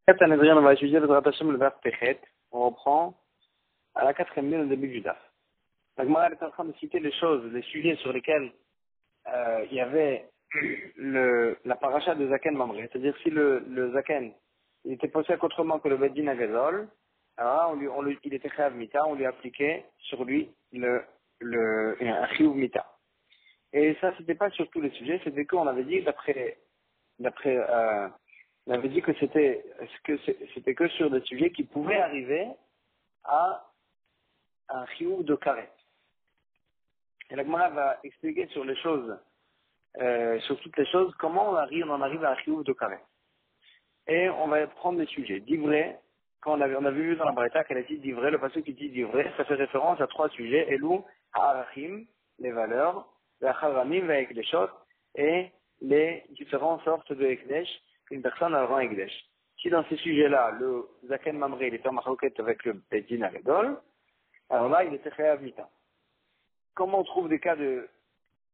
On va étudier le Hashem, le verbe Pechet. On reprend à la 4e ligne au début du DAF. La Gemara est en train de citer les choses, les sujets sur lesquels il y avait la paracha de Zaken Mamré. C'est-à-dire si le Zaken il était posé autrement que le Beddin Agazol, alors il était Chayav Mita, on lui appliquait sur lui un Chiyuv Mita. Et ça, c'était pas sur tous les sujets, c'était qu'on avait dit on avait dit que c'était que sur des sujets qui pouvaient arriver à un chiyuv de karet. Et la Gemara va expliquer sur les choses, sur toutes les choses, comment on en arrive à un chiyuv de karet. Et on va prendre des sujets. D'ivré, quand on avait vu dans la Braïta qu'elle a dit d'ivré, le passage qui dit d'ivré, ça fait référence à 3 sujets, Elou, Arachim, les valeurs, la Charamim, avec les choses, et les différentes sortes de Ekdesh qu'une personne a rend Ekdesh. Si dans ces sujets-là, le Zaken Mamré, il était en maroquette avec le Beddin Agadol, alors là, il était Chayav Mita. Comment on trouve des cas de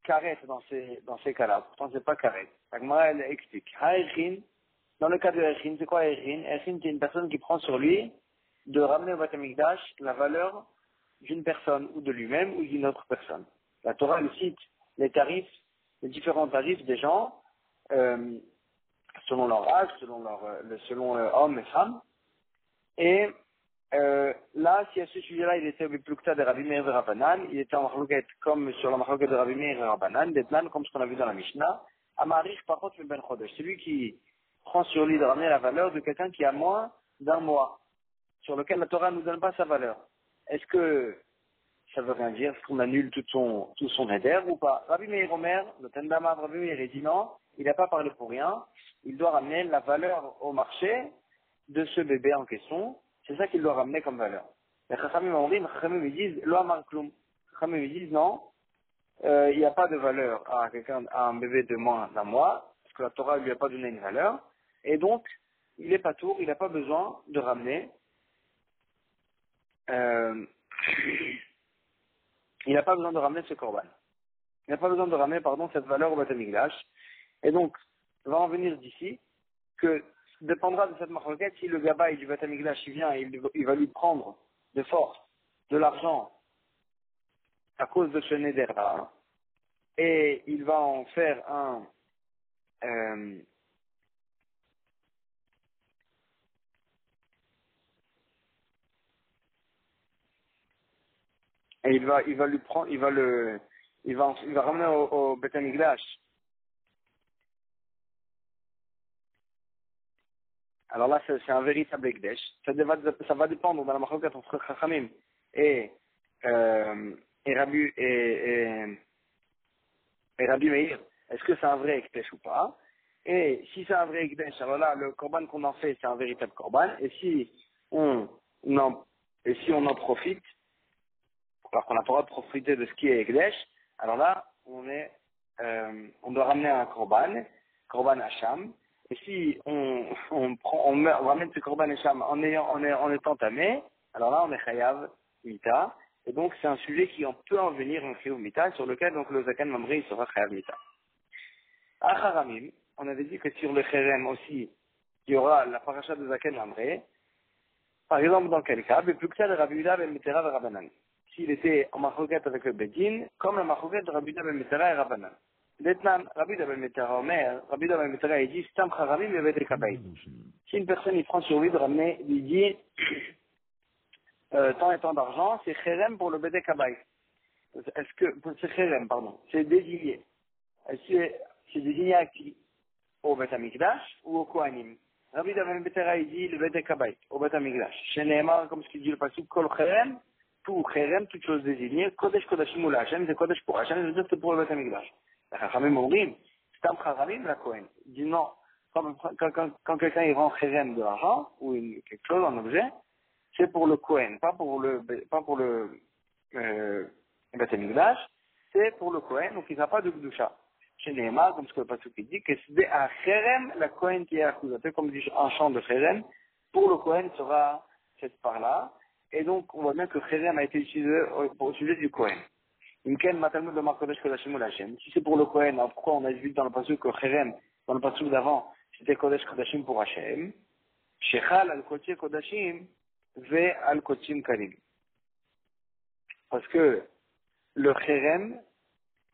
karet dans ces cas-là? Pourtant, c'est pas karet. La Gemara, elle explique. Ha'echin, dans le cas de Echin, c'est quoi Echin? Echin, c'est une personne qui prend sur lui de ramener au Beth Amikdash la valeur d'une personne, ou de lui-même, ou d'une autre personne. La Torah elle cite les tarifs, les différents tarifs des gens, selon leur âge, selon hommes et femmes. Et là, si à ce sujet-là, il était au Plukta de Rabbi Meir et Rabbanan, il était en marloquette comme sur la marloquette de Rabbi Meir et Rabbanan, d'Etnan, comme ce qu'on a vu dans la Mishnah, Amarich Parot Ben Chodesh, celui qui prend sur lui de ramener la valeur de quelqu'un qui a moins d'un mois, sur lequel la Torah ne nous donne pas sa valeur. Est-ce que ça veut rien dire? Est-ce qu'on annule tout son éder ou pas? Rabbi Meir Omer, le Tendama de Rabbi Meir, il dit non, il n'a pas parlé pour rien, il doit ramener la valeur au marché de ce bébé en question, c'est ça qu'il doit ramener comme valeur. Les Chachamim ont dit, les Chachamim ils disent, Lo Amar Klum. Les Chachamim ils disent non, il n'y a pas de valeur à un bébé de moins d'un mois, parce que la Torah ne lui a pas donné une valeur, et donc, il est pas tour, il n'a pas besoin de ramener, il n'a pas besoin de ramener ce korban. Il n'a pas besoin de ramener, cette valeur au Beth Amikdash. Et donc, va en venir d'ici que dépendra de cette marloquette si le gabaï du Beth Amikdash il vient et il va lui prendre de force de l'argent à cause de ce neder-là, et il va en faire et il va lui prendre, il va ramener au Beth Amikdash. Alors là, c'est un véritable Ekdesh. Ça va dépendre dans la marloquette entre Chachamim et Rabbi Meir. Est-ce que c'est un vrai Ekdesh ou pas? Et si c'est un vrai Ekdesh, alors là, le korban qu'on en fait, c'est un véritable korban. Et si on en profite, alors qu'on n'a pas le droit de profiter de ce qui est Ekdesh, alors là, on doit ramener un korban Hacham. Et si on ramène ce korban Hacham en étant tamé, alors là, on est Chayav Mita. Et donc, c'est un sujet qui peut en venir un Chiyuv Mita, sur lequel, donc, le Zaken Mamré, il sera Chayav Mita. À Charamim, on avait dit que sur le Cherem aussi, il y aura la paracha de Zaken Mamré. Par exemple, dans quel cas? Le plus que ça de Rabbi Yehuda ben Metera et Rabbanan. S'il était en machoquette avec le Beddin, comme la machoquette de Rabbi Yehuda ben Metera et Rabbanan. Maintenant, Rabbi Yehuda ben Metera Omer, Rabbi Yehuda ben Metera, il dit, Stam Charamim et Vedek Kabay. Si une personne, il prend sur lui de ramener, il dit, tant et tant d'argent, c'est Cherem pour le Vedek Kabay. C'est Cherem, pardon. C'est désigné. C'est désigné à qui? Au Beth Amikdash ou au Kohanim? Rabbi Yehuda ben Metera, il dit, le Vedek Kabay, au Beth Amikdash. Chez Nehemar, comme ce qu'il dit le passage, Kol Cherem, tout Cherem, toute chose désignée, Kodesh Kodashim ou la Hashem, c'est Kodesh pour Hashem, c'est pour le Beth Amikdash. La Chachamim Omrim, Stam Charamim, la Kohen. Il dit non, quand quelqu'un il rend Cherem de l'argent, ou quelque chose, un objet, c'est pour le Kohen, pas pour le Beth Amikdash, c'est pour le Kohen, donc il n'a pas de Gdusha. Chez Nehemar, comme ce que le Pasuk dit, que c'est à Cherem, la Kohen qui est accusée, comme dit un chant de Cherem, pour le Kohen sera cette part-là, et donc on voit bien que Cherem a été utilisé au sujet du Kohen. Si c'est pour le Kohen, alors pourquoi on a vu dans le passage que Cherem, dans le passage d'avant, c'était Kodesh Kodashim pour Hashem? Shechal al-Kotier Kodashim ve al-Kotim Kalim. Parce que le Kherem,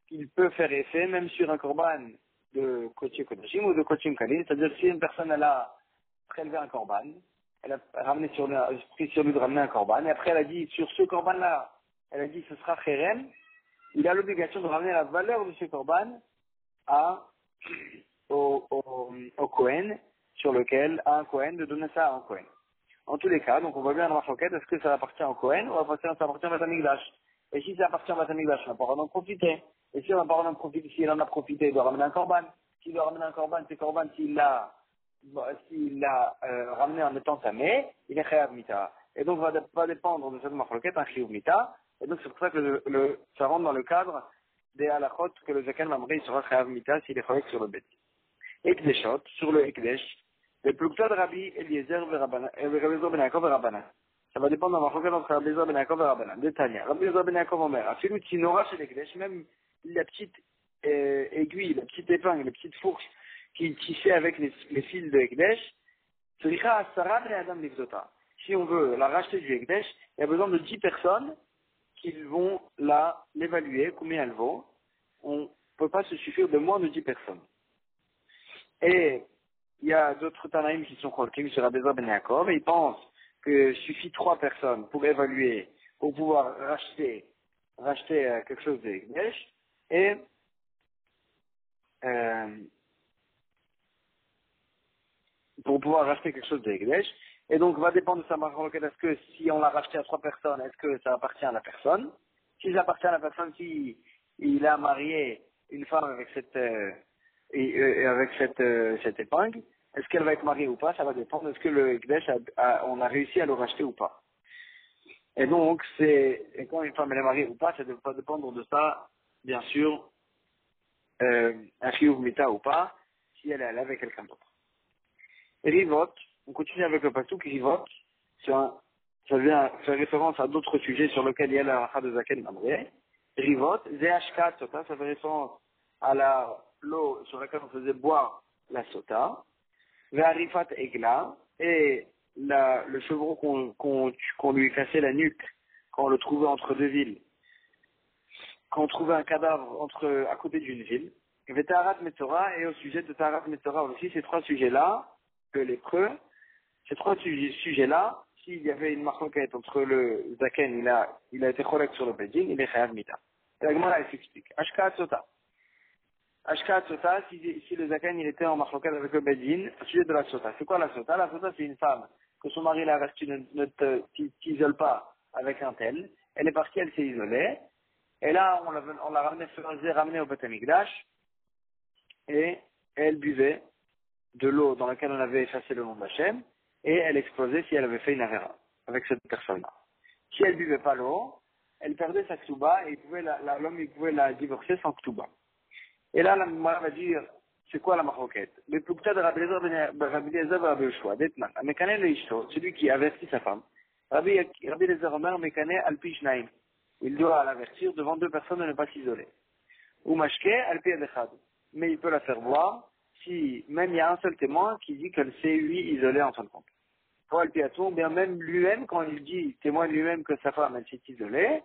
il peut faire effet même sur un korban de Kotier Kodashim ou de Kotim Kalim. C'est-à-dire si une personne elle a prélevé un korban, elle a pris sur lui de ramener un korban, et après elle a dit sur ce korban-là, elle a dit ce sera Kherem, il a l'obligation de ramener la valeur de ce korban au Kohen, sur lequel, à un Kohen, de donner ça à un Kohen. En tous les cas, donc on voit bien dans la Marcoquette, est-ce que ça appartient au Kohen ou ça appartient à Beth Amikdash? Et si ça appartient à Beth Amikdash, on n'a pas le droit d'en profiter. Et si on n'a pas le droit d'en profiter, s'il en a profité, il doit ramener un korban. S'il doit ramener un korban, c'est korban s'il l'a ramené en étant tamé, il est chayav mita. Et donc va dépendre de cette Marcoquette un chiyuv mita. Et donc c'est pour ça que ça rentre dans le cadre des halachot que le zaken mamré sera chayav mita s'il est correct sur le bête. Ekdeshot, sur le Ekdesh, le plukta de Rabbi Eliezer et Rabbi Eliezer ben Yaakov et Rabbanan. Ça va dépendre d'un marqueur entre Rabbi Eliezer ben Yaakov et Rabbanan. Détania. Rabbi Eliezer ben Yaakov Omer. Afilu Tinora chez l'Ekdesh, même la petite aiguille, la petite épingle, la petite fourche qui tissait avec les fils de Ekdesh, Tzricha Asara ben Adam Livzota. Si on veut la racheter du Ekdesh, il y a besoin de 10 personnes qui vont l'évaluer, combien elle vaut. On ne peut pas se suffire de moins de 10 personnes. Et il y a d'autres Tanaïm qui sont cholkim sur Rabbi Eliezer ben Yaakov et ils pensent que suffit 3 personnes pour évaluer, pour pouvoir racheter quelque chose de Ekdesh et pour pouvoir racheter quelque chose de Ekdesh. Et donc va dépendre de sa marque, est-ce que si on l'a racheté à 3 personnes, est-ce que ça appartient à la personne? Si ça appartient à la personne, si il a marié une femme avec cette épingle, est-ce qu'elle va être mariée ou pas? Ça va dépendre. Est-ce que le Ekdesh on a réussi à le racheter ou pas? Et donc, et quand une femme elle est mariée ou pas, ça va dépendre de ça, bien sûr, un chiyuv mita ou pas, si elle est avec quelqu'un d'autre. Rivot, on continue avec le pasuk Rivot, ça vient faire référence à d'autres sujets sur lesquels il y a la racha de Zaken Mamré. Rivot, Zehashkat Sota, ça fait référence à l'eau sur laquelle on faisait boire la sota. Ve'arifat Egla, et le chevreau qu'on lui cassait la nuque quand on le trouvait entre deux villes, quand on trouvait un cadavre à côté d'une ville. Ve'taharat Metzora, et au sujet de Taharat Metzora aussi, ces 3 sujets-là, que les creux, ces 3 sujets-là, s'il y avait une marquette entre le Zaken, il a été correct sur le Bedin, il est chayav mita. Et la Gemara, elle s'explique. Ashkat Sota. Ashkat Sota, si le Zaken, il était en marquette avec le Bedin, au sujet de la Sota. C'est quoi la Sota? La Sota, c'est une femme que son mari l'a restée, ne t'isole pas avec un tel. Elle est partie, elle s'est isolée. Et là, on l'a ramenée au Beth Amikdash, et elle buvait de l'eau dans laquelle on avait effacé le nom d'Hachem, et elle explosait si elle avait fait une avera avec cette personne-là. Si elle buvait pas l'eau, elle perdait sa ktuba et l'homme il pouvait la divorcer sans ktuba. Et là, la Gemara va dire, c'est quoi la maroquette? Le plukta de Rabbi Eliezer et Rabbi Yoshua, Detman, Mekane le Ishto, celui qui avertit sa femme. Rabbi Eliezer Omer, Mekane al Pishnaim. Il doit l'avertir devant 2 personnes de ne pas s'isoler. Ou Mashke al Pi Adechad. Mais il peut la faire boire si même il y a un seul témoin qui dit qu'elle s'est lui isolée en fin de compte. Pour Alpiatou, bien même lui-même, quand il dit, témoigne lui-même que sa femme elle s'est isolée,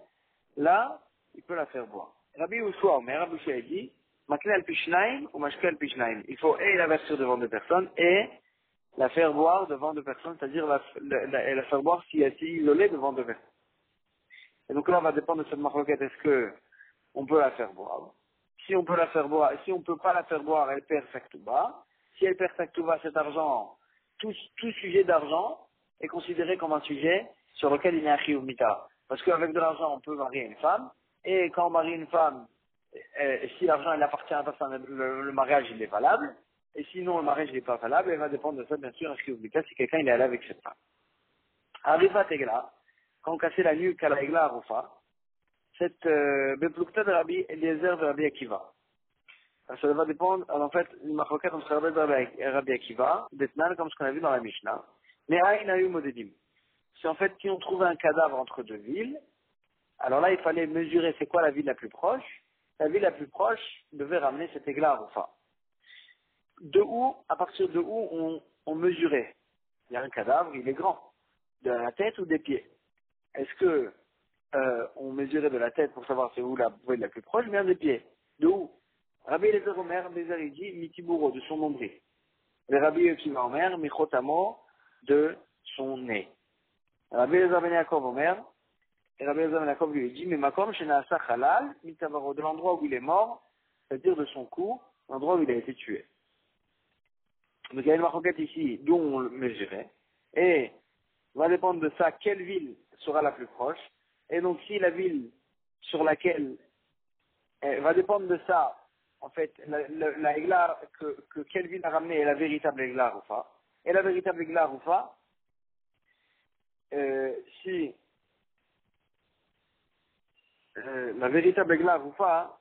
là, il peut la faire boire. Rabbi Yoshua, mais Rabbi Yoshua dit, Makne al-Pishnaim ou Mashke al-Pishnaim. Il faut et l'avertir devant 2 personnes et la faire boire devant 2 personnes, c'est-à-dire la faire boire si elle s'est isolée devant 2 personnes. Et donc là, on va dépendre de cette marloquette, est-ce que on peut la faire boire? Si on peut la faire boire, si on peut pas la faire boire, elle perd sa ktuba. Si elle perd sa ktuba, cet argent, tout sujet d'argent est considéré comme un sujet sur lequel il y a un chiyuv mita. Parce qu'avec de l'argent, on peut marier une femme, et quand on marie une femme, si l'argent il appartient à la personne, le mariage il est valable, et sinon le mariage il n'est pas valable, il va dépendre de ça, bien sûr, un chiyuv mita, si quelqu'un il est allé avec cette femme. Arriva Tegla, quand on cassait la nuque à la Egla Arufa, cette beplukta de Rabbi Eliezer de Rabbi Akiva. Ça va dépendre, en fait, une marquette entre Rabbi Akiva, d'Etnan, comme ce qu'on a vu dans la Mishnah. Mais Aïn a eu Modedim. C'est en fait, si on trouvait un cadavre entre 2 villes, alors là, il fallait mesurer c'est quoi la ville la plus proche. La ville la plus proche devait ramener cet Egla Arufa. À partir de où on mesurait. il y a un cadavre, il est grand. De la tête ou des pieds? Est-ce que on mesurait de la tête pour savoir c'est où la poubelle la plus proche, bien des pieds? De où? Rabbi Eliezer Omer, Rabbi Eliezer il dit Mitiburo, de son nombril. Le Rabbi Akiva Omer, Michotamo, de son nez. Rabbi Eliezer Ben Yaakov Omer, et Rabbi Eliezer Ben Yaakov lui dit mais Makom Shenaasa Halal, Mitavaro, de l'endroit où il est mort, c'est-à-dire de son cou, l'endroit où il a été tué. Donc il y a une marquette ici d'où on le mesurait, et va dépendre de ça quelle ville sera la plus proche, et donc si la ville sur laquelle va dépendre de ça, en fait, la Egla que quelle ville a ramené est la véritable Egla Rufa, et la véritable Egla Rufa, si la véritable Egla Rufa,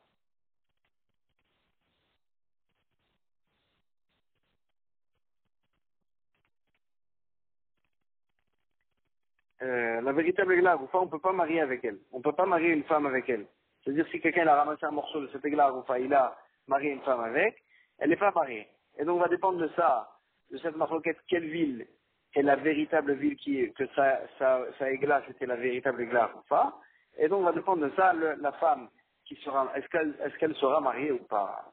la véritable Egla Rufa, on ne peut pas marier avec elle, on ne peut pas marier une femme avec elle. C'est-à-dire si quelqu'un a ramassé un morceau de cette Egla Rufa, il a marié une femme avec, elle n'est pas mariée. Et donc, va dépendre de ça, de cette marloquette, quelle ville est la véritable ville que sa égla, c'était la véritable égla ou pas. Et donc, va dépendre de ça, la femme qui sera, est-ce qu'elle sera mariée ou pas.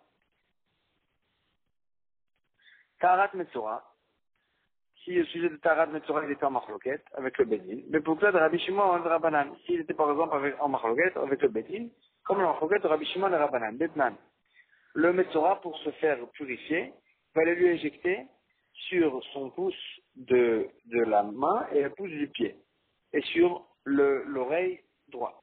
Taharat Metzora, si le sujet de Taharat Metzora, il était en marloquette, avec le Bédin, mais pour ça, de Rabbi Shimon et de Rabbanan, s'il était par exemple en marloquette, avec le Bédin, comme le marloquette de Rabbi Shimon et Rabbanan, Betnan, le Metzora, pour se faire purifier, va lui injecter sur son pouce de la main et le pouce du pied, et sur l'oreille droite.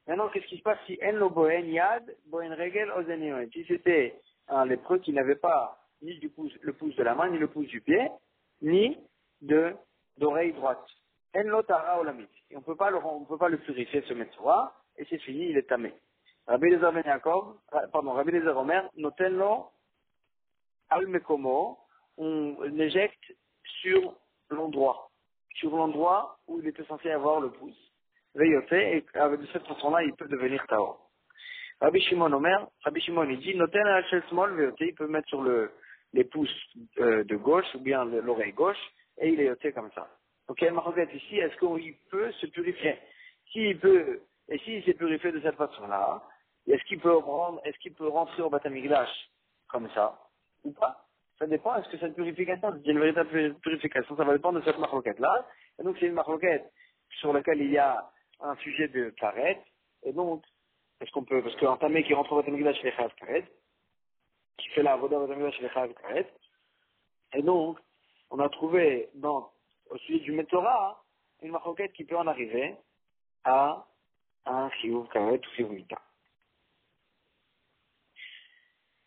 Maintenant, qu'est-ce qui se passe si en lo bohen yad, bohen regel ozen yoed? Si c'était un lépreux qui n'avait pas ni le pouce de la main, ni le pouce du pied, ni d'oreille droite. En lo tara olamit. Et on peut pas le purifier, ce Metzora, et c'est fini, il est tamé. Rabbi Eliezer Ben Yaakov, Rabbi Eliezer Omer, noten lo al mekomo, on l'éjecte sur l'endroit où il était censé avoir le pouce. Veyoté, et de cette façon-là, il peut devenir taor. Rabbi Shimon Omer, Rabbi Shimon il dit, noten al shel smol veyoté, il peut mettre sur les pouces de gauche ou bien l'oreille gauche, et il est yoté comme ça. Donc il y a une marquette ici, est-ce qu'il peut se purifier? S'il peut, et s'il s'est purifié de cette façon-là, est-ce qu'il peut rentrer au Beth Amikdash comme ça, ou pas? Ça dépend, est-ce que cette purification, c'est une véritable purification, ça va dépendre de cette marloquette-là. Et donc c'est une marloquette sur laquelle il y a un sujet de karet, et donc, est-ce qu'on peut, parce qu'un tamé qui rentre au Beth Amikdash fait chayav karet, qui fait la avoda au Beth Amikdash fait chayav karet, et donc, on a trouvé au sujet du Metzora, une marloquette qui peut en arriver à un chiyuv karet ou chiyuv mita.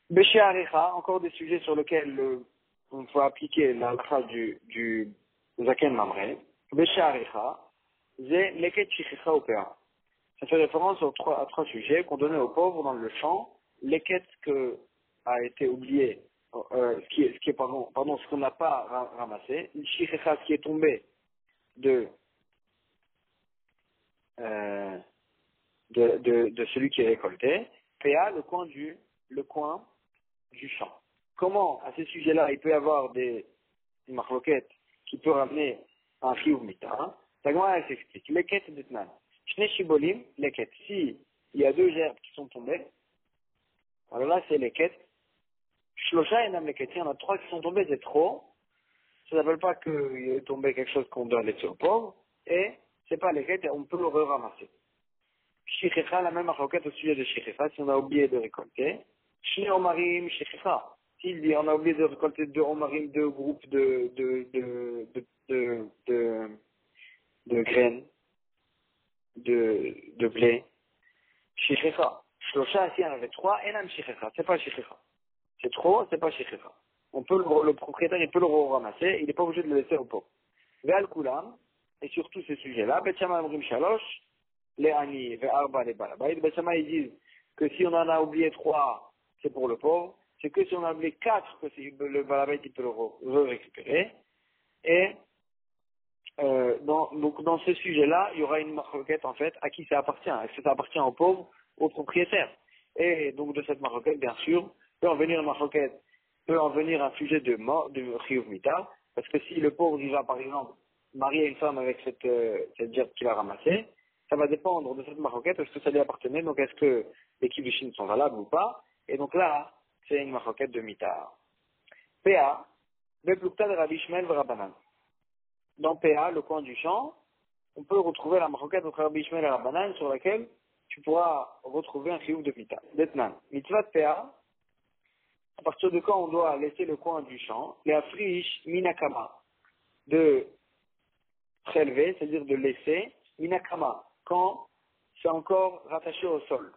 Béché Arecha, encore des sujets sur lesquels on peut appliquer la phrase du Zaken Mamre. Béché Arecha, c'est leket shichicha opéra. Ça fait référence à trois sujets qu'on donnait aux pauvres dans le champ. Leket que a été oublié, ce qu'on n'a pas ramassé. Shichicha, ce qui est tombé de celui qui est récolté. PA, le coin du champ. Comment, à ces sujets-là, il peut y avoir des marloquettes qui peuvent ramener un chiyuv mita? La Gemara, elle s'explique. Leket d'etnan. Shne shibolim, leket. Si il y a deux gerbes qui sont tombées, alors là, c'est leket. Shlosha enam leket. Il y en a trois qui sont tombés, c'est trop. Ça ne s'appelle pas qu'il est tombé quelque chose qu'on doit laisser aux pauvres. Et c'est pas leket, on peut le ramasser. Shichecha, la même marloquette au sujet de Shichecha, si on a oublié de récolter. Shne omarim, Shichecha. S'il dit on a oublié de récolter deux omarim, deux groupes de graines, de blé, Shichecha. Shlosha, si on avait trois, enam Shichecha. C'est pas Shichecha. C'est trop, c'est pas Shichecha. Le propriétaire, il peut le ramasser, il n'est pas obligé de le laisser au pauvre. Ve'al kulam, et sur tous ces sujets-là, Bet Shammai omrim shalosh, les ani, ve'arba, les balabait. Bet Shammai, ils disent que si on en a oublié trois, c'est pour le pauvre. C'est que si on a oublié quatre, que le balabait, il peut le récupérer. Et, donc, dans ce sujet-là, il y aura une marquette, en fait, à qui ça appartient. Est-ce que ça appartient au pauvre, au propriétaire? Et donc, de cette marquette, bien sûr, peut en venir un sujet de chiyuv mita. Parce que si le pauvre, il va, par exemple, marier une femme avec cette gerbe qu'il a ramassée, ça va dépendre de cette maroquette, est-ce que ça lui appartenait, donc est-ce que les kiddushin sont valables ou pas. Et donc là, c'est une maroquette de mitar. PA, Beplukta de Rabbi Shmuel Rabanan. Dans PA, le coin du champ, on peut retrouver la maroquette entre Rabbi Shmuel et Rabanan sur laquelle tu pourras retrouver un chiyuv de mita. Detnan. Mitzvah de PA, à partir de quand on doit laisser le coin du champ, les afrish minakama, de prélever, c'est-à-dire de laisser, minakama, quand c'est encore rattaché au sol.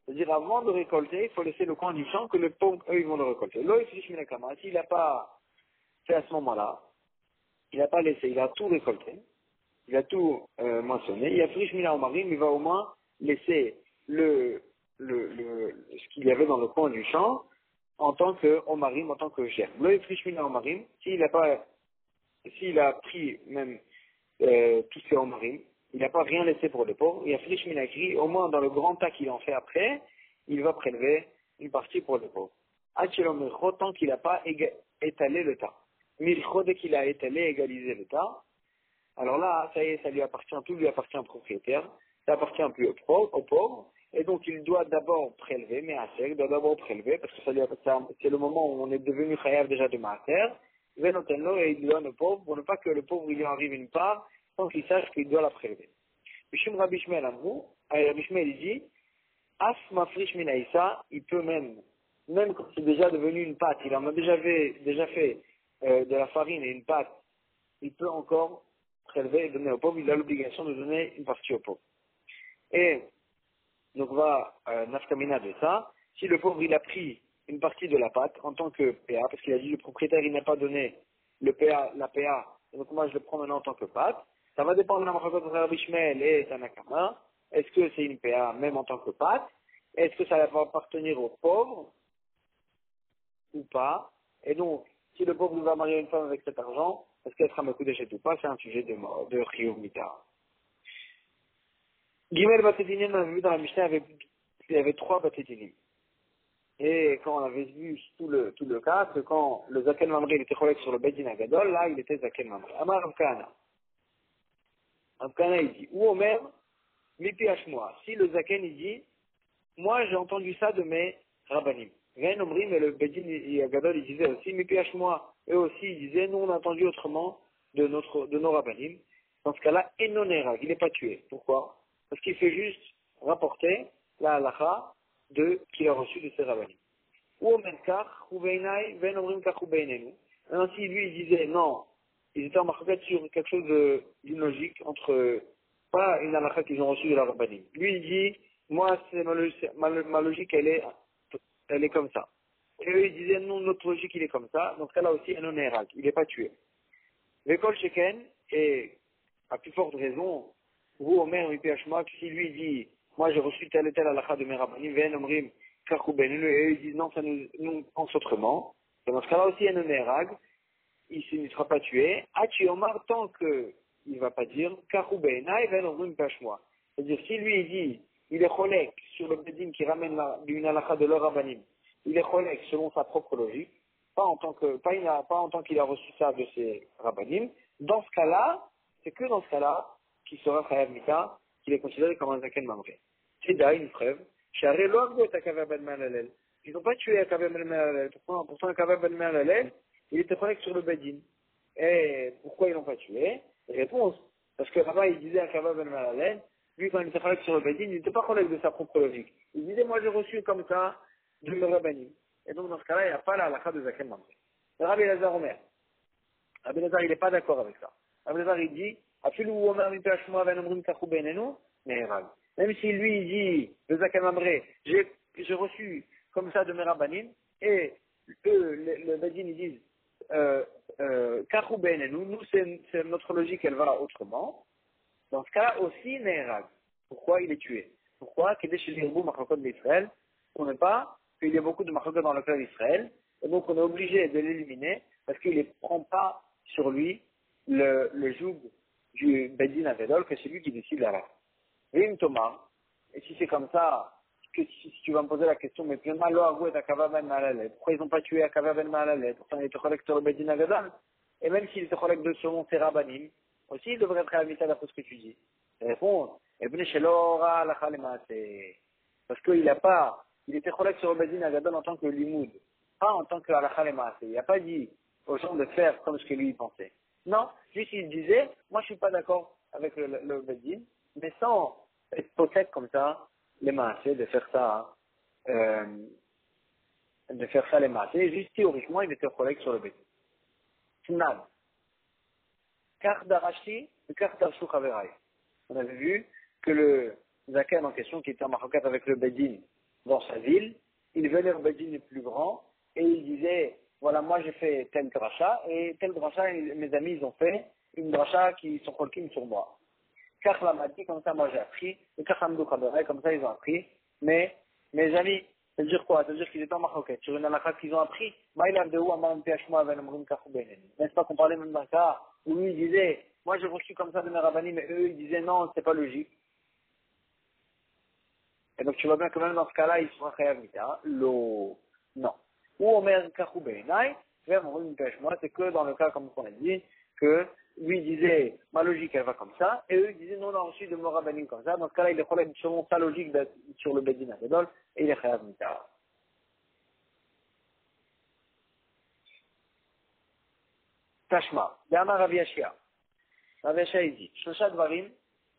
C'est-à-dire avant de récolter, il faut laisser le coin du champ que les pauvres, eux, ils vont le récolter. Lo afrish minakama, s'il n'a pas fait à ce moment-là, il n'a pas laissé, il a tout récolté, il a tout mentionné, il a frish mina omarim, il va au moins laisser ce qu'il y avait dans le coin du champ en tant que omarim, en tant que germe. Le frish mina omarim, s'il a pris même tout ce qui est omarim, il n'a pas rien laissé pour le pauvre, il a frish mina gris, au moins dans le grand tas qu'il en fait après, il va prélever une partie pour le pauvre. Hachelomircho, tant qu'il n'a pas étalé le tas. Milcho, dès qu'il a étalé, égalisé le tas, alors là, ça y est, ça lui appartient, tout lui appartient au propriétaire, ça appartient plus au pauvre, et donc il doit d'abord prélever, mais assez, il doit d'abord prélever, parce que ça lui appartient, c'est le moment où on est devenu chayav déjà de maaser, venotenlo, et il donne au pauvre, pour ne pas que le pauvre il lui arrive une part, sans qu'il sache qu'il doit la prélever. Bishum Rabbi Shmuel Amrou, Rabbi Shmuel il dit, As mafrish minaïsa, il peut même quand c'est déjà devenu une pâte, il en a déjà fait de la farine et une pâte, il peut encore prélever et donner au pauvre, il a l'obligation de donner une partie au pauvre. Et donc va nafkamina de ça, si le pauvre il a pris une partie de la pâte en tant que PA, parce qu'il a dit le propriétaire il n'a pas donné la PA, donc moi je le prends maintenant en tant que pâte, ça va dépendre de la machakot de Rabbi Shmuel et Tanakama, est-ce que c'est une PA même en tant que pâte, est-ce que ça va appartenir au pauvre ou pas, et donc si le pauvre va marier une femme avec cet argent, est-ce qu'elle sera mekudeshet ou pas, c'est un sujet de chiyuv mitar. Gimel Batetinim, on avait vu dans la Mishnah, il y avait 3 Batetinim. Et quand on avait vu tout le cas, que quand le Zaken Mamre il était cholek sur le Bedin Agadol, là il était Zaken Mamre. Amar Rav Kahana il dit, ou Omer, Mipi Hashmoa. Si le Zaken il dit, moi j'ai entendu ça de mes Rabbanim. Ven Omri, mais le Bedin Agadol il disait aussi, Mipi Hashmoa. Eux aussi ils disaient, nous on a entendu autrement de nos Rabbanim. Dans ce cas-là, Enonerag, il n'est pas tué. Pourquoi? Parce qu'il fait juste rapporter la halakha qu'il a reçu de ses rabbanim. Ou au Menkar, Hubeinai, Ven Omrim Kach Hubeinenu. Maintenant, si lui, il disait non, ils étaient en marquette sur quelque chose d'une logique entre, pas une halakha qu'ils ont reçue de la rabbanim. Lui, il dit, moi, ma logique, elle est comme ça. Et eux, ils disaient, non, notre logique, il est comme ça. Donc, là aussi, un onérak, il n'est pas tué. L'école Sheken, et à plus forte raison, vous, Omer, Mipiachma, si lui dit, moi j'ai reçu tel et tel halakha de mes rabbanim, Ven Omrim, Kachouben, et eux ils disent, non, ça nous pense autrement. Et dans ce cas-là aussi, un Omerag, il ne sera pas tué. Hachi Omar, tant qu'il ne va pas dire, Kachouben, Ven Omrim, Pachma. C'est-à-dire, si lui il dit, il est cholek sur le bedin qui ramène une halakha de leur rabbanim, il est cholek selon sa propre logique, pas en tant qu'il a reçu ça de ses rabbanim, dans ce cas-là, c'est que dans ce cas-là, qu'il sera chayav mita, qu'il est considéré comme un zaken mamré. C'est là une preuve. Charé loagbo takaver ben malalel. Ils n'ont pas tué Akaver ben malalel. Pourtant Akaver ben malalel, il était connecté sur le bedin. Et pourquoi ils l'ont pas tué? Réponse. Parce que là-bas, il disait Akaver ben malalel, lui quand il était connecté sur le bedin, il n'était pas connecté de sa propre logique. Il disait, moi j'ai reçu comme ça de le rabbanim. Et donc dans ce cas-là, il n'y a pas la halakha de zaken mamré. Rabbi Lazar Omer. Rabbi Lazar, il n'est pas d'accord avec ça. Rabbi Lazar, il dit, même si lui, il dit, le Zaken Mamré, j'ai reçu comme ça de mes rabbanim, et eux, le Badin, ils disent, nous, c'est notre logique, elle va autrement. Dans ce cas-là aussi, Neherag. Pourquoi il est tué? Pourquoi? On n'est pas, qu'il y a beaucoup de machloket dans le clan d'Israël, et donc on est obligé de l'éliminer, parce qu'il ne prend pas sur lui le joug du Bedin Avedol, que c'est lui qui décide là. Vim Thomas, et si c'est comme ça, que si tu vas me poser la question, mais pourquoi ils n'ont pas tué Akava Ben Malalel? Pourquoi ils n'ont pas tué Akava Ben Malalel? Pourtant il était correct sur le Bedin Avedol. et même s'il était cholek de selon ses rabbanim, aussi il devrait être réhabilité d'après ce que tu dis. Il répond, parce qu'il n'a pas, il était cholek sur le Bedin Agadol en tant que limoud, pas en tant que halakha le maaseh. Il n'a pas dit aux gens de faire comme ce que lui pensait. Non, juste il disait, moi je suis pas d'accord avec le Bedin, mais sans être possède comme ça, les maaseh, de faire ça, les maaseh, juste théoriquement il était cholek sur le Bedin. Final. Kar d'Arashi, Kar d'Arshu Chaverai. On avait vu que le Zaken en question, qui était en marocat avec le Bedin dans sa ville, il venait au Bedin le plus grand et il disait, voilà, moi j'ai fait tel dracha et tel dracha, mes amis ils ont fait une dracha qui sont kolkim sur moi. Kar Lamati, comme ça moi j'ai appris, et Kar Hamdou Chaverai, comme ça ils ont appris, mais mes amis, ça veut dire quoi? Ça veut dire qu'ils étaient en marocat sur une halakha qu'ils ont appris, n'est-ce pas qu'on parlait même d'un cas où lui il disait, moi j'ai reçu comme ça de mes rabbanim, mais eux ils disaient non, c'est pas logique. Et donc tu vois bien que même dans ce cas-là, il sera khayavita, non. Ou Omer Kachou Beinai, moi c'est que dans le cas comme on a dit, que lui il disait, ma logique elle va comme ça, et eux ils disaient non, on a reçu de nos rabbanim comme ça, dans ce cas-là il est problème selon sa logique sur le Bedin Agadol, et il est khayavita. Tashma, Dama Rav Yashia. Rav Yashia il dit, Shosha Dvarim,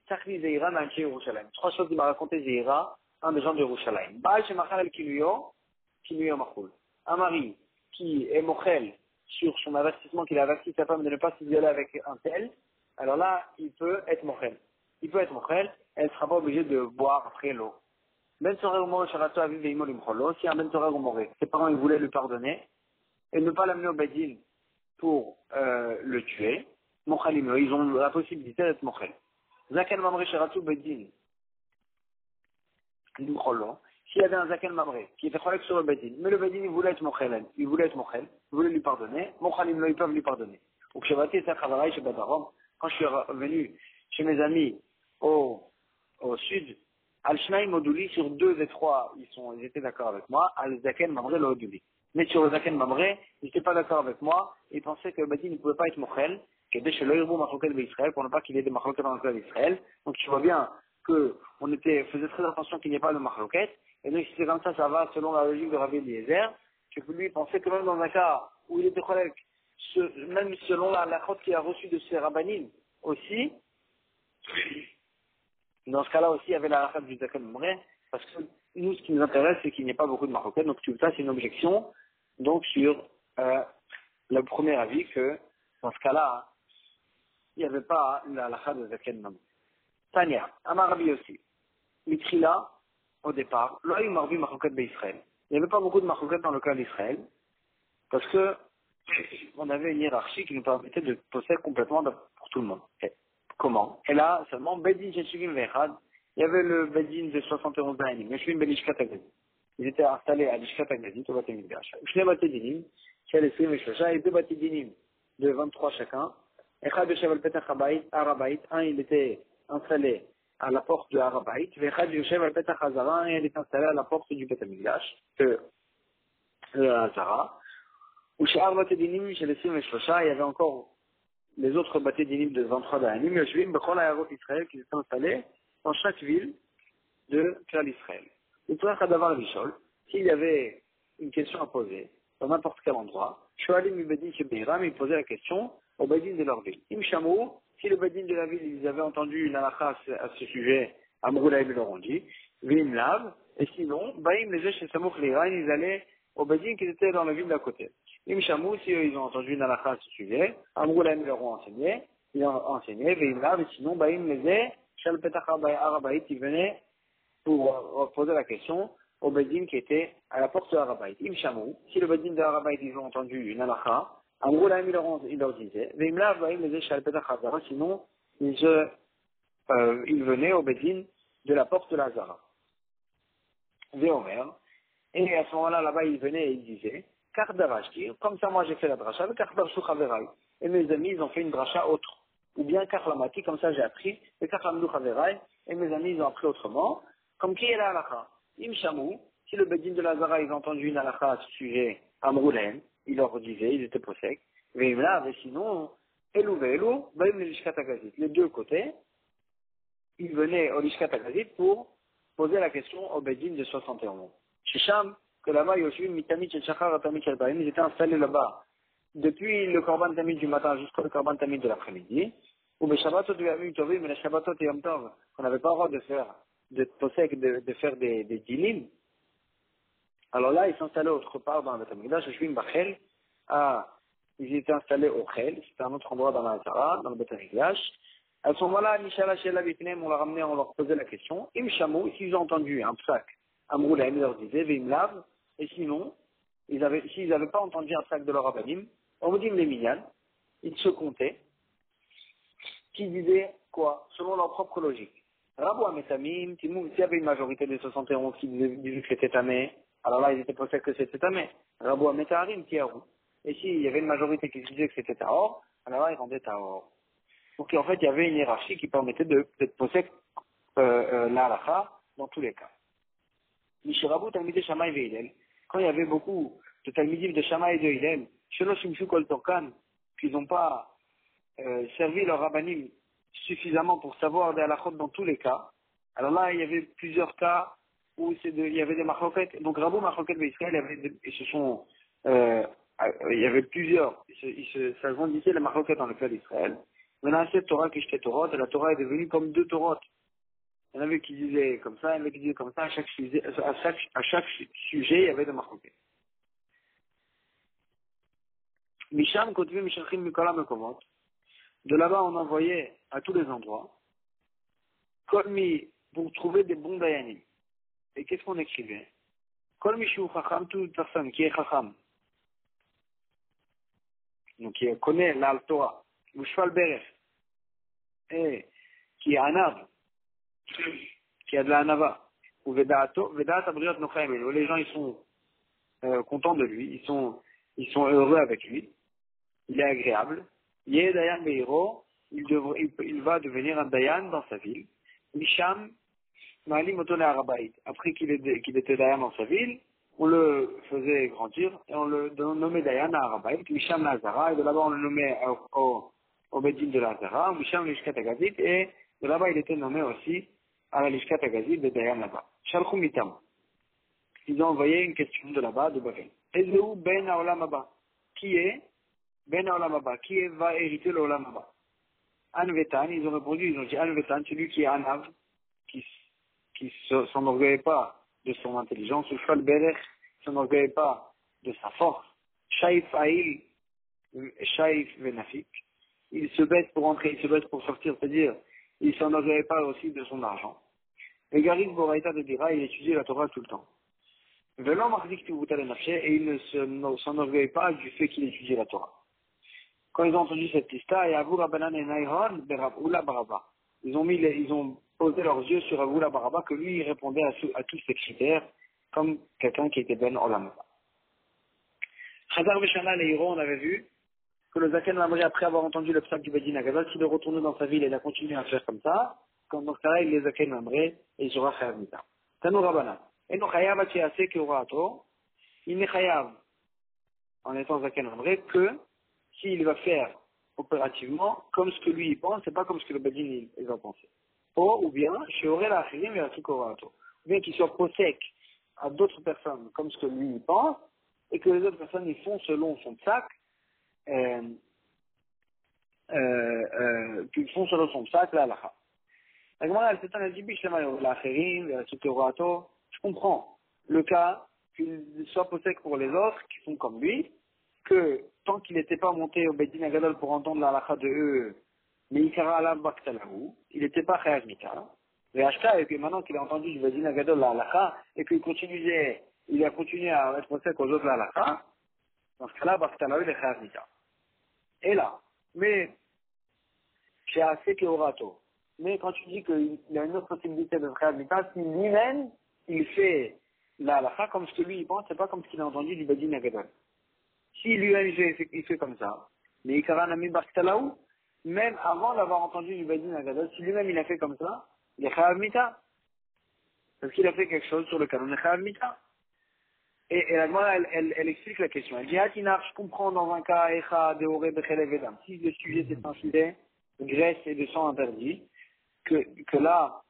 Tzachli Zeira Manche Yerushalayim. Trois choses qu'il m'a raconté Zeira, un des gens de Yerushalayim. Baal Shemachal El Kiluyo Machul. Un mari qui est mochel sur son investissement qu'il a averti sa femme de ne pas s'isoler avec un tel, alors là, il peut être mochel. Il peut être mochel, elle ne sera pas obligée de boire après l'eau. Ben Sorer Umore Sharato Aviv Veimol Imcholo, si un Ben Sorer Umore, ses parents ils voulaient lui pardonner, et ne pas l'amener au Bedin pour le tuer, Mochalim, ils ont la possibilité d'être Mochel. Zaken Mamre Sheratou Bedin, Limcholo, s'il y avait un Zaken Mamre qui était cholek sur le Bedin, mais le Bedin il voulait être Mochel, il voulait lui pardonner, Mochalim, ils peuvent lui pardonner. Ou Shabati Sakhavarai chez Badarom, quand je suis revenu chez mes amis au sud, Al-Shnaim Moduli, sur 2 des 3, ils étaient d'accord avec moi, Al-Zaken Mamre le Oduli. Mais sur le Zaken Mamre, ils n'étaient pas d'accord avec moi, ils pensaient que le Bedin ne pouvait pas être Mochel, pour ne pas qu'il y ait des machloket dans le clan d'Israël. Donc tu vois bien que faisait très attention qu'il n'y ait pas de machloket. Et donc si c'est comme ça va selon la logique de Rabbi Eliezer, que lui pensait que même dans un cas où il était cholek, même selon la chôte qu'il a reçue de ses rabbanim aussi, dans ce cas-là aussi il y avait la rachat du Zaken Mamre, parce que nous ce qui nous intéresse c'est qu'il n'y ait pas beaucoup de machloket. Donc tout ça c'est une objection donc sur le premier avis que dans ce cas-là, il n'y avait pas la halakha de Zaken Mamre. Tania, Amar Rabbi aussi. Mitrila, au départ, là, il m'a revu Machoket d'Israël. Il n'y avait pas beaucoup de Machoket dans le cas d'Israël, parce que on avait une hiérarchie qui nous permettait de posséder complètement pour tout le monde. Et comment? Et là, seulement, Bedin Sheshivim Vechad, il y avait le Bedin de 71 Dayanim, Meshvim Belishkat Agazit. Ils étaient installés à Lishkat Agazit, au Baté Mikdash. Shne Baté Dinim, Shel Esrim et Shosha, et 2 Baté Dinim de 23 chacun. Echad Yoshev al-Petach Harabait, un il était installé à la porte de Harabait, Echad Yoshev al-Petach Hazara, un il était installé à la porte du Beth Amikdash, de Hazara. Où chez Arbat Edinim, chez les Sim et Shosha, il y avait encore les autres Baté Dinim de 23 d'Anim, Yoshvim, Bechol Aérot Israël, qui étaient installés dans chaque ville de Klal Israël. Et pour Khadavar Bishol, s'il y avait une question à poser, dans n'importe quel endroit, Shoalim Ibedin chez Beiram, il posait la question au Bedin de leur ville. Im Shamou, si le Bedin de la ville, ils avaient entendu une halakha à ce sujet, Amroulaïm ils leur ont dit, Vim Lav, et sinon, Baïm les chez Samouk Lirain, ils allaient au Bedin qui était dans la ville d'à côté. Im Shamou, si eux, ils ont entendu une halakha à ce sujet, Amroulaïm ils leur ont enseigné, Vim Lav, et sinon, Baïm les Shal Petach Arabait, ils venaient pour poser la question au Bedin qui était à la porte de Harabait. Im Shamou, si le Bedin de Harabait, ils ont entendu une halakha, en gros, là, il leur disait, sinon, ils venaient au Bedin de la porte de la Zara. Véomer. Et à ce moment-là, là-bas, ils venaient et ils disaient, comme ça, moi, j'ai fait la dracha, et mes amis, ils ont fait une dracha autre. Ou bien, Karlamati, comme ça, j'ai appris, et mes amis, ils ont appris autrement. Comme qui est la halakha? Im Shamou, si le Bedin de la Zara, ils ont entendu une halakha à ce sujet, Amroulaim, il leur disait, ils étaient possèques. Mais là, sinon, Elou ve'elou, baim le Lishkat HaGazit. Les deux côtés, ils venaient au Lishkat HaGazit pour poser la question au Bedin de 71. Shisham, que là-bas, Yoshua, Mitamit, Shachar, Atamit, Shalbaim, ils étaient installés là-bas depuis le Korban Tamid du matin jusqu'au Korban Tamid de l'après-midi. Ou les Shabbatot de Yamim Tovim, mais les Shabbatot et Yom Tov, qu'on n'avait pas le droit de faire, de possèque, de faire des dinim. Alors là, ils s'installaient autre part dans le Beth Amikdash, Yoshvim Bachel, ils étaient installés au Chel, c'était un autre endroit dans la Hazara, dans le Beth Amikdash. À ce moment-là, Nishala Shela Bitnem, on l'a ramené, on leur posait la question. Im Shamou, s'ils ont entendu un psak, Amroulaim leur disait, Vim Lav, et sinon, s'ils n'avaient pas entendu un psak de leur Rabbanim, on vous dit les Minyan, ils se comptaient, qui disaient quoi? Selon leur propre logique. Rabou Ametamim, Timou, s'il y avait une majorité de 71 qui disaient que c'était Tamé, alors là, ils étaient possèques que c'était Tamé. Rabou Ametarim, Tiarou. Et s'il y avait une majorité qui disait que c'était Tahor, alors là, ils rendaient Tahor. Donc en fait, il y avait une hiérarchie qui permettait d'être possèque la halakha dans tous les cas. Mishrabu Talmidei Shammai ve'Hillel, quand il y avait beaucoup de Talmidim de Shammai et de Hillel, Shelo Shimshu Kol Torkan, qu'ils n'ont pas servi leur rabbanim suffisamment pour savoir des halakhot dans tous les cas. Alors là, il y avait plusieurs cas où il y avait des marloquettes. Donc Rabou Marloquet d'Israël, il y avait plusieurs. Ça grandissait les marloquettes dans le cas d'Israël. Maintenant, cette Torah qui était Torah, la Torah est devenue comme deux Torahs. Il y en avait qui disaient comme ça, il y en avait qui disaient comme ça. À chaque sujet, il y avait des marloquettes. Misham Kotvi Mishachim Mikola Mekomot. De là-bas, on envoyait à tous les endroits, Kolmi, pour trouver des bons dayanim. Et qu'est-ce qu'on écrivait? Kolmi Shu Chacham, toute personne qui est Chacham, donc qui connaît la Torah, ou Shval Berech, et qui est Anav, qui a de la Anava, ou Vedat Abriot Nochaim, où les gens ils sont contents de lui, ils sont heureux avec lui, il est agréable. Yeh Dayan Beiro, il va devenir un Dayan dans sa ville. Misham, Maalim Otone Arabaït. Après qu'il était Dayan dans sa ville, on le faisait grandir et on le nommait Dayan à Arabaït. Misham Lazara, et de là-bas on le nommait au Bedin de Lazara. Misham Lishkat Agazit, et de là-bas il était nommé aussi à la Lishkat Agazit de Dayan là-bas. Shalchum Mitam. Ils ont envoyé une question de là-bas, de Bavel. Ezeu Ben Haolam Haba. Qui est Ben Haolam Haba? Qui va hériter l'Olam Haba? Anvetan, ils ont répondu, ils ont dit Anvetan, celui qui est Anav, qui s'enorgueille pas de son intelligence, ou Shal Berech, s'enorgueille pas de sa force. Shaif Aïl, Shaif Venafik, il se baisse pour entrer, il se baisse pour sortir, c'est-à-dire, il s'enorgueille pas aussi de son argent. Et Garis Boraïta de Dira, il étudie la Torah tout le temps. Velon Mardik Tiboutal et il ne s'enorgueille pas du fait qu'il étudie la Torah. Quand ils ont entendu cette lista, et Avou Rabbanan et Naïron, Berabula Baraba. Ils ont posé leurs yeux sur Avou Baraba, que lui, il répondait à tous ces critères, comme quelqu'un qui était Ben Olam. Khazar Veshana Leiro, on avait vu que le Zaken Mamri, après avoir entendu le psak du Bedin Agazal, s'il est retourné dans sa ville et il a continué à faire comme ça, quand dans ce cas-là, il est Zaken Mamri, et il sera Chayav Mita. Tanou Rabbanan. Et non Chayav Achiase Kurato, il n'est Chayav, en étant Zaken Mamri, que s'il va faire opérativement comme ce que lui il pense, c'est pas comme ce que le Bedin il va penser. Ou bien, chez Aurel Achirim et Atikorato. Ou bien qu'il soit possèque à d'autres personnes comme ce que lui il pense, et que les autres personnes ils font selon son psak, qu'ils font selon son psak, la halakha. La Gemara, elle s'étend, elle dit, je comprends le cas qu'il soit possèque pour les autres qui font comme lui, que tant qu'il n'était pas monté au Bedin Agadol pour entendre la halakha de eux, mais Ikara Alam Baktalahu, il n'était pas Chayav Mita. Et puis maintenant qu'il a entendu du Bedin Agadol la halakha, et qu'il il a continué à être possèque aux autres la halakha, dans ce cas-là, Baktalahu, il est Chayav Mita. Et là, mais, chez Asek et Orato, mais quand tu dis qu'il y a une autre possibilité de Chayav Mita, si lui-même, il fait la halakha comme ce que lui il pense, c'est pas comme ce qu'il a entendu du Bedin Agadol. Si lui-même il fait comme ça, mais Ikara Nami Baktalaou, même avant d'avoir entendu du Bedin Agadol, si lui-même il a fait comme ça, il est Chayav Mita. Parce qu'il a fait quelque chose sur le canon de Chayav Mita. Et la Gemara, elle explique la question. Elle dit, Hatinar, je comprends dans un cas, Echa, Deore, Bechele, Vedam. Si le sujet c'est un sujet de graisse et de sang interdit, que là,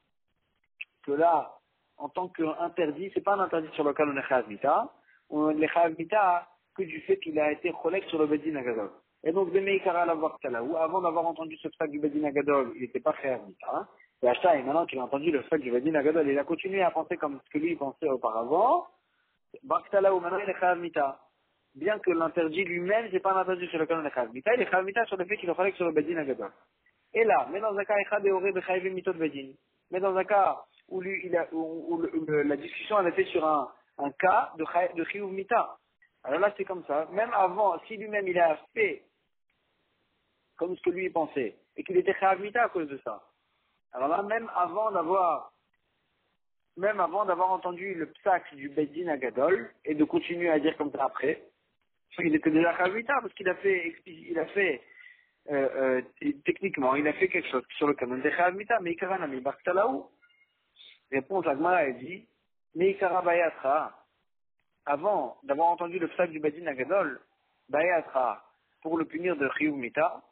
en tant qu'interdit, c'est pas un interdit sur lequel on est Chayav Mita, on est Chayav Mita que du fait qu'il a été cholek sur le Bedin Agadol. Et donc, de Meikara l'avoir Talaou, avant d'avoir entendu ce fac du Bedin Agadol, il n'était pas Chayav Mita. Et Acha, et maintenant qu'il a entendu le fac du Bedin Agadol, il a continué à penser comme ce que lui pensait auparavant. Baktalaou, maintenant il est Chayav Mita. Bien que l'interdit lui-même, c'est pas un interdit sur lequel on est Chayav Mita, il est Chayav Mita sur le fait qu'il a cholek sur le Bedin Agadol. Et là, mais dans un cas, Echa Deore Bechayvim Mitot Bedin. Mais dans un cas où, la discussion avait été sur un cas de Chiyuv Mita. Alors là, c'est comme ça. Même avant, si lui-même il a fait comme ce que lui pensait, et qu'il était Chayav Mita à cause de ça. Alors là, même avant d'avoir entendu le psaque du Bedin Agadol, et de continuer à dire comme ça après, il était déjà Chayav Mita, parce qu'il a fait, techniquement, il a fait quelque chose sur le canon de Chayav Mita, mais Ikaran Ami Baktalaou. Réponse, la Gemara, elle dit, mais Ikara Bayatra, avant d'avoir entendu le psaque du Bedin Agadol, Bayatra, pour le punir de Chiyuv Mita,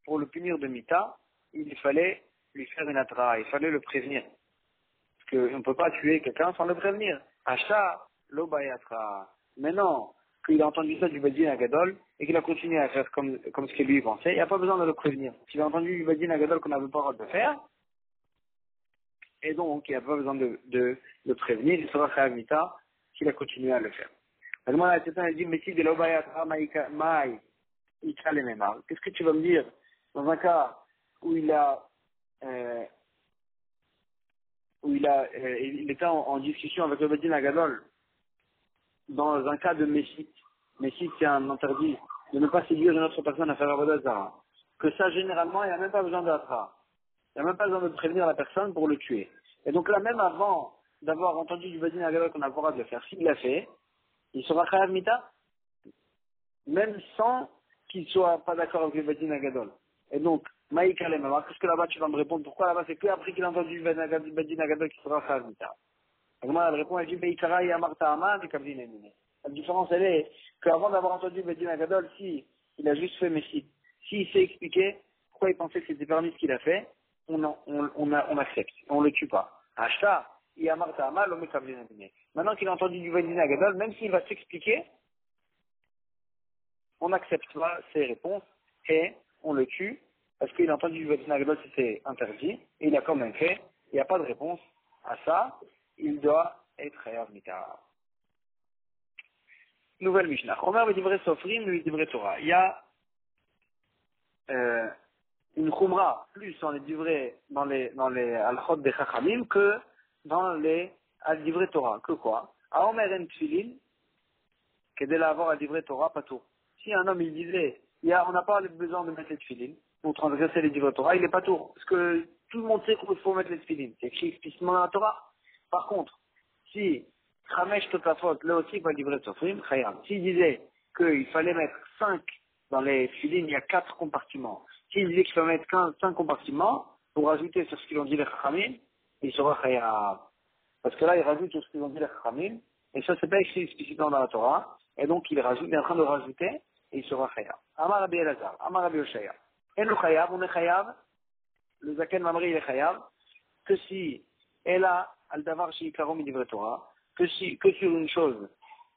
pour le punir de Mita, il fallait lui faire une atra, il fallait le prévenir. Parce qu'on ne peut pas tuer quelqu'un sans le prévenir. Acha, lo Bayatra. Maintenant qu'il a entendu ça du Bedin Agadol, et qu'il a continué à faire comme ce qu'il lui pensait, il n'y a pas besoin de le prévenir. S'il a entendu du Bedin Agadol qu'on n'avait pas le droit de faire, et donc, il n'y a pas besoin de le prévenir, il sera Chayav Mita s'il a continué à le faire. Alors, la Tétan, elle dit, mais si de l'Obayatra Maï, Ika les Memar, qu'est-ce que tu vas me dire dans un cas où il était en discussion avec le Bedin Agadol, dans un cas de Messite. Messite, c'est un interdit de ne pas séduire une autre personne à faire Avodah Zara. Que ça, généralement, il n'y a même pas besoin d'Atra. Il n'y a même pas besoin de prévenir la personne pour le tuer. Et donc là, même avant d'avoir entendu du Bedin Agadol qu'on a le droit de le faire, s'il l'a fait, il sera Chayav Mita, même sans qu'il soit pas d'accord avec le Bedin Agadol. Et donc, Maïka Lemama, qu'est-ce que là-bas tu vas me répondre? Pourquoi là-bas c'est que après qu'il a entendu du Bedin Agadol qu'il sera Chayav Mita? Donc moi, elle répond, elle dit, Meikara Yamarta Amad et Kabdin Emine. La différence, elle est qu'avant d'avoir entendu le Bedin Agadol, si il a juste fait Messie, s'il s'est expliqué pourquoi il pensait que c'était permis ce qu'il a fait, on accepte, on le tue pas. Ashta, Yamarta Amad, l'homme Kabdin Emine. Maintenant qu'il a entendu du Bedin Agadol, même s'il va s'expliquer, on n'accepte pas ses réponses et on le tue parce qu'il a entendu du Bedin Agadol c'était interdit et il a quand même fait, il n'y a pas de réponse à ça, il doit être Chayav Mita. Nouvelle Mishnah. Omer v'divrei sofrim v'divrei Torah. Il y a une khumra plus dans les alchot des chachamim que dans les al-divrei Torah. Que quoi? A Omer en tfilin, qu'aider à avoir al-divrei Torah pas tout. Si un homme il disait, on n'a pas besoin de mettre les tfilin pour transgresser les divrei Torah, il est pas tout. Parce que tout le monde sait qu'il faut mettre les tfilin. C'est écrit explicitement dans la Torah. Par contre, si Chamesh Totafot, là aussi, va livrer Sofrim, Chayam. S'il disait qu'il fallait mettre 5 dans les filines, il y a 4 compartiments. S'il disait qu'il fallait mettre 5 compartiments, pour rajouter sur ce qu'ils ont dit les Chachamim, il sera Chayam. Parce que là, il rajoute sur ce qu'ils ont dit les Chachamim, et ça, c'est pas écrit explicitement dans la Torah, et donc il est en train de rajouter, et il sera Chayam. Amar Rabbi Elazar, Amar Rabbi Oshaya. Et le Chayam, on est Chayam, le Zaken Mamri, il est Chayam, que si elle a al-davar she'ikarom midivre Torah, que sur une chose,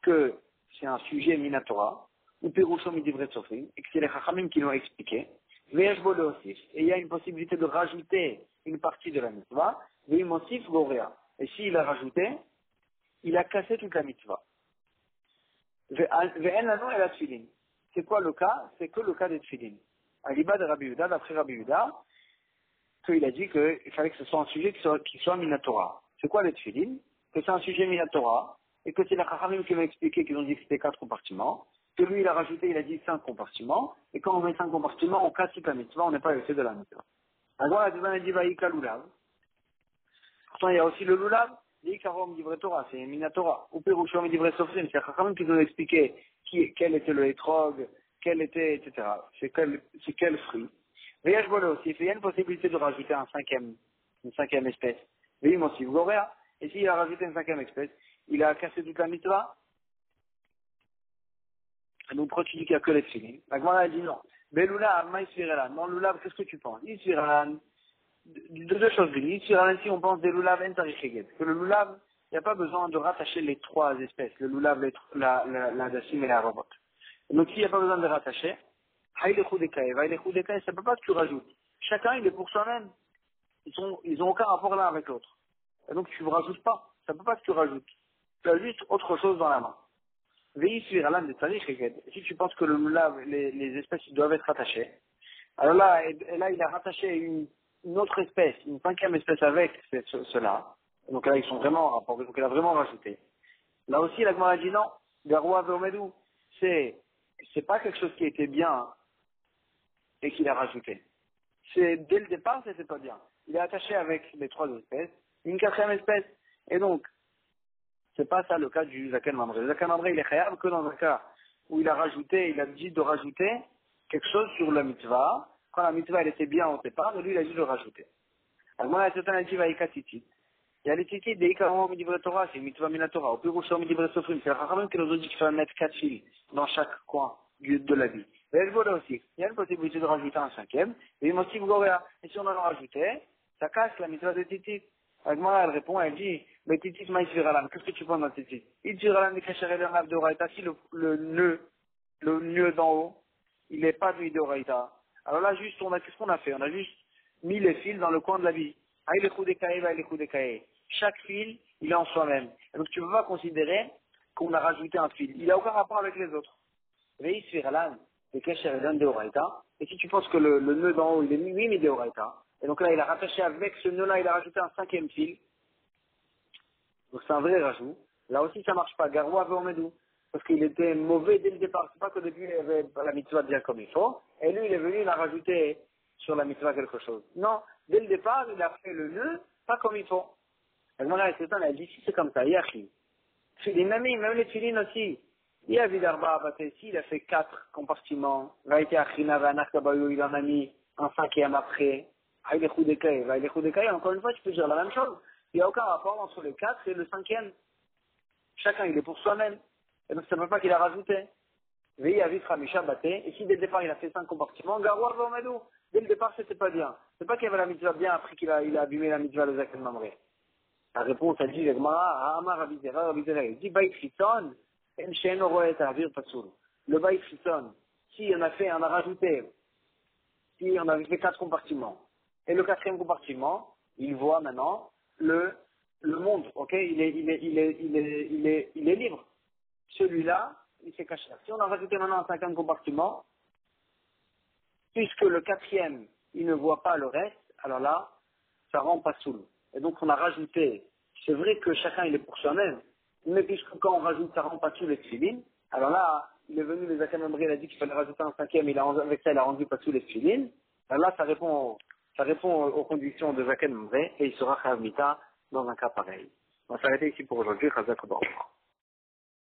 que c'est un sujet minatora, ou perusho midivre sofrim, et que c'est les chachamim qui l'ont expliqué, ve'esh bo leosif, et il y a une possibilité de rajouter une partie de la mitzvah, ve'imosif gorea. Et s'il a rajouté, il a cassé toute la mitzvah. Ve'en lano el tfilin. C'est quoi le cas? C'est que le cas des tfilin. À l'ibad de Rabbi Yehuda, d'après Rabbi Yehuda, qu'il a dit qu'il fallait que ce soit un sujet qui soit minatora. C'est quoi les tfilin? Que c'est un sujet minatora, et que c'est la Chachamim qui m'a expliqué qu'ils ont dit que c'était 4 compartiments, que lui il a rajouté, il a dit 5 compartiments, et quand on met 5 compartiments, on casse toute la mitzvah, on n'est pas laissé de la mitzvah. Alors la deuxième dit Vaïka Lulav. Pourtant il y a aussi le Lulav, l'Ikarom d'Ivre Torah, c'est Minatora. Ou Perushom d'Ivre Sofrim, c'est la Chachamim qui nous ont expliqué quel était le hétrog, quel était, etc. C'est quel fruit. Mais je vois aussi, il y a une possibilité de rajouter une cinquième espèce. Mais il m'en aussi, vous et s'il a rajouté une 5e espèce, il a cassé toute la mitzvah. Et donc, pourquoi tu dis qu'il n'y a que les tefilin? La Gemara, elle dit non. Beloulav, maïsviralan. Non, loulav, qu'est-ce que tu penses? Isviralan, de deux choses. Isviralan, si on pense des loulav en taricheged. Que le loulav, il n'y a pas besoin de rattacher les trois espèces. Le loulav, la dacim et la robot. Donc, s'il n'y a pas besoin de rattacher, haïlechou des kaï, ça ne peut pas que tu rajoutes. Chacun, il est pour soi-même. Ils ont aucun rapport l'un avec l'autre. Et donc, tu ne rajoutes pas. Ça ne peut pas que tu rajoutes. Tu as juste autre chose dans la main. Si tu penses que le moulave, les espèces ils doivent être rattachées, alors là, et là il a rattaché une autre espèce, une cinquième espèce avec cela. Donc là ils sont vraiment en rapport, donc il a vraiment rajouté. Là aussi la Gemara dit non, Garoua Veomedou, c'est pas quelque chose qui était bien et qu'il a rajouté. C'est dès le départ c'était pas bien. Il est attaché avec les trois espèces, une quatrième espèce, et donc c'est pas ça le cas du Zaken Mamre. Le Zaken Mamre, il est khayab que dans un cas où il a dit de rajouter quelque chose sur la mitzvah. Quand la mitzvah, elle était bien au départ, mais lui, il a dit de rajouter. Alors, moi, il y a certains natifs avec titit. Il y a les titit, des ikarom midivre Torah, c'est une mitzvah mina Torah. Au plus gros, c'est midivre Sofrim. C'est la rachamim qui nous a dit qu'il fallait mettre 4 fils dans chaque coin de la vie. Et elle voit là aussi. Il y a une possibilité de rajouter un cinquième. Et il m'a dit, et si on en a rajouté, ça casse la mitzvah de titit. Agmara, elle répond, elle dit, mais titit maïsviralam, qu'est-ce que tu penses dans titit? Il dira la kasher de Oraïta, si le nœud d'en haut, il n'est pas de Oraïta. Alors là, juste, qu'est-ce qu'on a fait? On a juste mis les fils dans le coin de la vie. Aïe les coups des cahiers, aïe les coups des cahiers. Chaque fil, il est en soi-même. Et donc tu ne peux pas considérer qu'on a rajouté un fil. Il n'a aucun rapport avec les autres. Maïsviralam, le kasher de Oraïta. Et si tu penses que le nœud d'en haut, il est mis de Oraïta, et donc là, il a rattaché avec ce nœud-là, il a rajouté un cinquième fil. Donc c'est un vrai rajout. Là aussi, ça marche pas. Garoua Veomedou. Parce qu'il était mauvais dès le départ. C'est pas qu'au début, il avait la mitzvah bien comme il faut. Et lui, il est venu, il a rajouté sur la mitzvah quelque chose. Non. Dès le départ, il a fait le nœud, pas comme il faut. Et moi, là, elle a dit, si c'est comme ça, Yachi. Même les filines aussi. Il y a Vidarba Abaté, il a fait 4 compartiments. Vaïté Achina, Vanak Kabayou, il en a mis un cinquième après. Aïe les coups d'écaille, encore une fois, tu peux dire la même chose. Il n'y a aucun rapport entre le 4 et le cinquième. Chacun, il est pour soi-même. Et donc, ça ne veut pas qu'il a rajouté. Veille à vite Ramisha Baté. Et si dès le départ, il a fait 5 compartiments, Garoua Vomedou. Dès le départ, c'était pas bien. C'est pas qu'il y avait la mitzvah bien après qu'il a abîmé la mitzvah de Zaken Mamré. La réponse, elle dit, le Gemara, Amar Rabizera, il dit, Baït Chiton, En Shen Oroet Avir Patsoul. Le Baït Chiton, si on a rajouté, si on avait fait 4 compartiments, et le quatrième compartiment, il voit maintenant le monde, ok, il est libre. Celui-là, il s'est caché. Si on a rajouté maintenant un cinquième compartiment, puisque le quatrième, il ne voit pas le reste, alors là, ça rend pas soul. Et donc on a rajouté, c'est vrai que chacun il est pour soi-même, mais puisque quand on rajoute, ça rend pas soul les tefilin, alors là, il est venu, les Zaken Mamré, il a dit qu'il fallait rajouter un cinquième, avec ça il a rendu pas soul les tefilin, alors là ça répond aux conditions de Zaken Mamré, et il sera Chayav Mita dans un cas pareil. On va s'arrêter ici pour aujourd'hui, Chazak Baruch.